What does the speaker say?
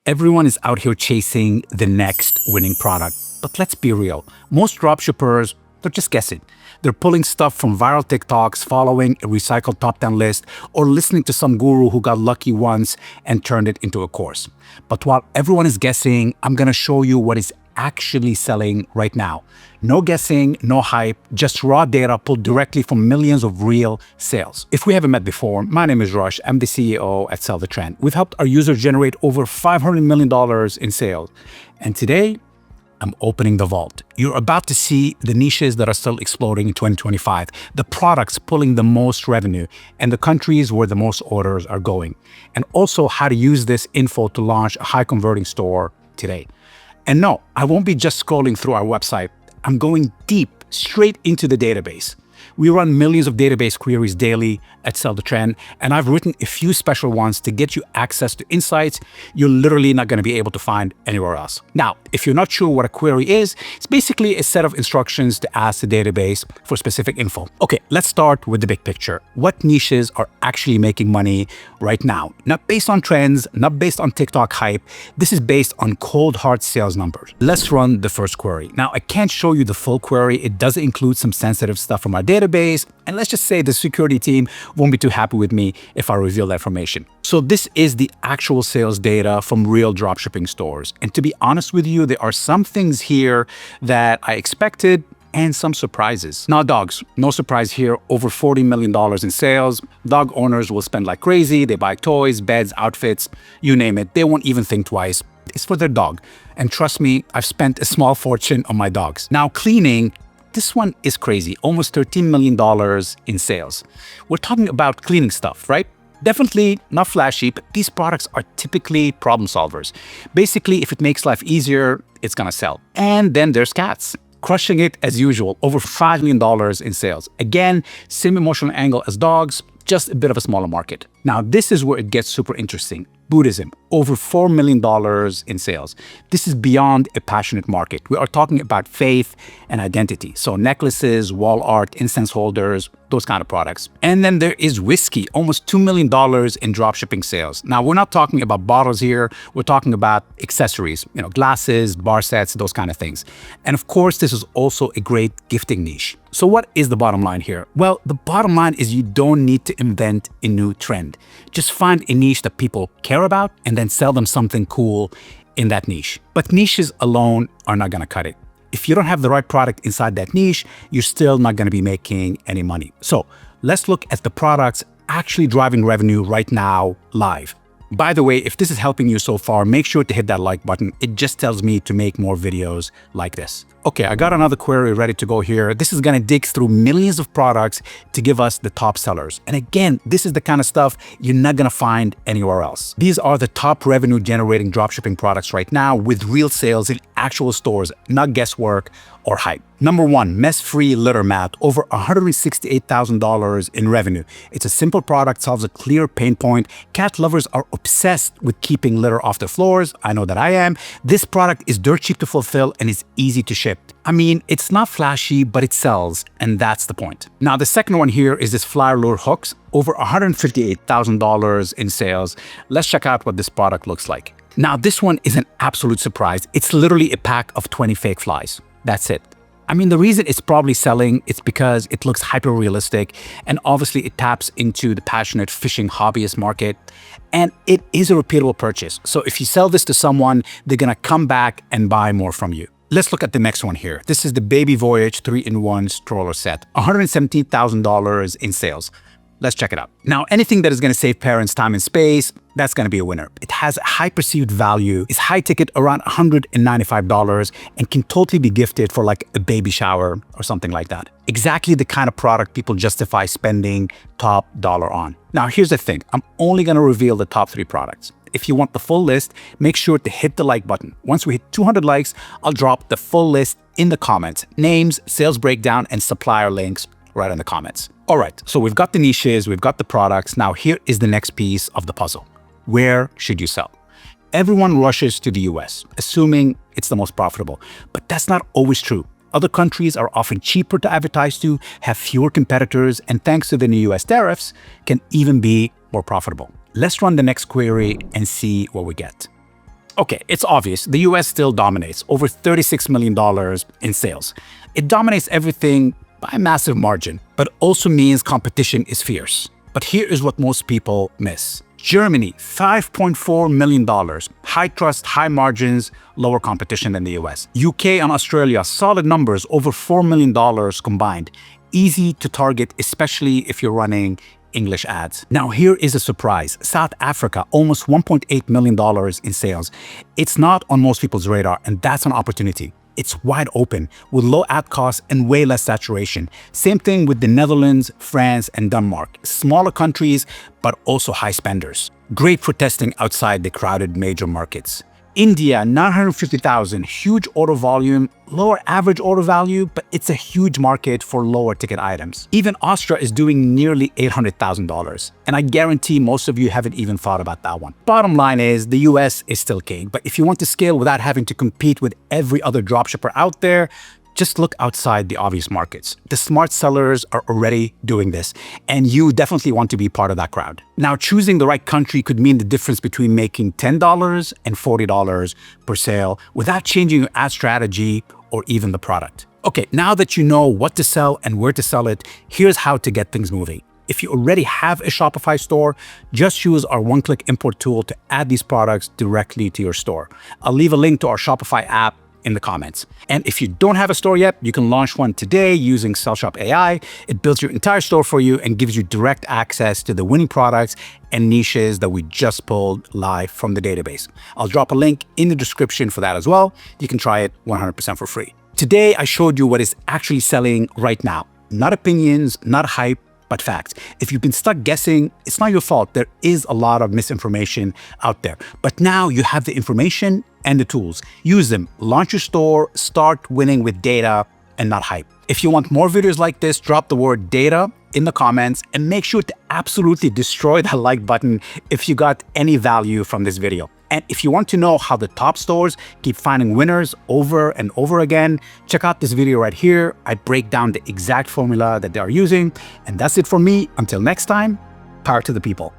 Everyone is out here chasing the next winning product. But let's be real. Most dropshippers, they're just guessing. They're pulling stuff from viral TikToks, following a recycled top 10 list, or listening to some guru who got lucky once and turned it into a course. But while everyone is guessing, I'm gonna show you what is actually selling right now. No guessing, no hype, just raw data pulled directly from millions of real sales. If we haven't met before, my name is Rush. I'm the CEO at Sell the Trend. We've helped our users generate over $500 million in sales. And today, I'm opening the vault. You're about to see the niches that are still exploding in 2025, the products pulling the most revenue, and the countries where the most orders are going, and also how to use this info to launch a high-converting store today. And no, I won't be just scrolling through our website. I'm going deep, straight into the database. We run millions of database queries daily at Sell the Trend, and I've written a few special ones to get you access to insights you're literally not going to be able to find anywhere else. Now, if you're not sure what a query is, it's basically a set of instructions to ask the database for specific info. Okay, let's start with the big picture. What niches are actually making money right now? Not based on trends, not based on TikTok hype. This is based on cold hard sales numbers. Let's run the first query. Now, I can't show you the full query. It does include some sensitive stuff from our database, and let's just say the security team won't be too happy with me if I reveal that information. So this is the actual sales data from real dropshipping stores. And to be honest with you, there are some things here that I expected and some surprises. Now, dogs, no surprise here, over $40 million in sales. Dog owners will spend like crazy. They buy toys, beds, outfits, you name it. They won't even think twice. It's for their dog. And trust me, I've spent a small fortune on my dogs. Now, cleaning, this one is crazy, almost $13 million in sales. We're talking about cleaning stuff, right? Definitely not flashy, but these products are typically problem solvers. Basically, if it makes life easier, it's gonna sell. And then there's cats, crushing it as usual, over $5 million in sales. Again, same emotional angle as dogs, just a bit of a smaller market. Now, this is where it gets super interesting. Buddhism, over $4 million in sales. This is beyond a passionate market. We are talking about faith and identity. So necklaces, wall art, incense holders, those kind of products. And then there is whiskey, almost $2 million in dropshipping sales. Now, we're not talking about bottles here. We're talking about accessories, glasses, bar sets, those kind of things. And of course, this is also a great gifting niche. So what is the bottom line here? Well, the bottom line is you don't need to invent a new trend. Just find a niche that people care about and then sell them something cool in that niche. But niches alone are not gonna cut it. If you don't have the right product inside that niche, you're still not gonna be making any money. So let's look at the products actually driving revenue right now live. By the way, if this is helping you so far, make sure to hit that like button. It just tells me to make more videos like this. Okay, I got another query ready to go here. This is gonna dig through millions of products to give us the top sellers. And again, this is the kind of stuff you're not gonna find anywhere else. These are the top revenue generating dropshipping products right now with real sales in actual stores, not guesswork or hype. Number one, mess-free litter mat, over $168,000 in revenue. It's a simple product, solves a clear pain point. Cat lovers are obsessed with keeping litter off their floors. I know that I am. This product is dirt cheap to fulfill and is easy to ship. I mean, it's not flashy, but it sells, and that's the point. Now, the second one here is this flyer lure hooks, over $158,000 in sales. Let's check out what this product looks like. Now, this one is an absolute surprise. It's literally a pack of 20 fake flies. That's it. I mean, the reason it's probably selling, it's because it looks hyper-realistic, and obviously it taps into the passionate fishing hobbyist market, and it is a repeatable purchase. So if you sell this to someone, they're gonna come back and buy more from you. Let's look at the next one here. This is the Baby Voyage 3-in-1 stroller set, $117,000 in sales. Let's check it out. Now, anything that is going to save parents time and space, that's going to be a winner. It has a high perceived value, is high ticket around $195, and can totally be gifted for like a baby shower or something like that. Exactly the kind of product people justify spending top dollar on. Now, here's the thing. I'm only going to reveal the top 3 products. If you want the full list, make sure to hit the like button. Once we hit 200 likes, I'll drop the full list in the comments. Names, sales breakdown, and supplier links right in the comments. All right, so we've got the niches, we've got the products. Now here is the next piece of the puzzle. Where should you sell? Everyone rushes to the US, assuming it's the most profitable, but that's not always true. Other countries are often cheaper to advertise to, have fewer competitors, and thanks to the new US tariffs, can even be more profitable. Let's run the next query and see what we get. Okay, it's obvious. The US still dominates, over $36 million in sales. It dominates everything by a massive margin, but also means competition is fierce. But here is what most people miss. Germany, $5.4 million. High trust, high margins, lower competition than the US. UK and Australia, solid numbers, over $4 million combined. Easy to target, especially if you're running English ads. Now here is a surprise. South Africa, almost $1.8 million in sales. It's not on most people's radar, and that's an opportunity. It's wide open with low ad costs and way less saturation. Same thing with the Netherlands, France, and Denmark. Smaller countries, but also high spenders. Great for testing outside the crowded major markets. India, 950,000, huge order volume, lower average order value, but it's a huge market for lower ticket items. Even Austria is doing nearly $800,000, and I guarantee most of you haven't even thought about that one. Bottom line is, the US is still king, but if you want to scale without having to compete with every other dropshipper out there, just look outside the obvious markets. The smart sellers are already doing this, and you definitely want to be part of that crowd. Now, choosing the right country could mean the difference between making $10 and $40 per sale without changing your ad strategy or even the product. Okay, now that you know what to sell and where to sell it, here's how to get things moving. If you already have a Shopify store, just use our one-click import tool to add these products directly to your store. I'll leave a link to our Shopify app in the comments. And if you don't have a store yet, you can launch one today using SellShop AI. It builds your entire store for you and gives you direct access to the winning products and niches that we just pulled live from the database. I'll drop a link in the description for that as well. You can try it 100% for free. Today, I showed you what is actually selling right now. Not opinions, not hype, but facts. If you've been stuck guessing, it's not your fault. There is a lot of misinformation out there. But now you have the information and the tools. Use them. Launch your store, start winning with data and not hype. If you want more videos like this, drop the word data in the comments and make sure to absolutely destroy that like button if you got any value from this video. And if you want to know how the top stores keep finding winners over and over again, check out this video right here. I break down the exact formula that they are using. And that's it for me. Until next time, power to the people.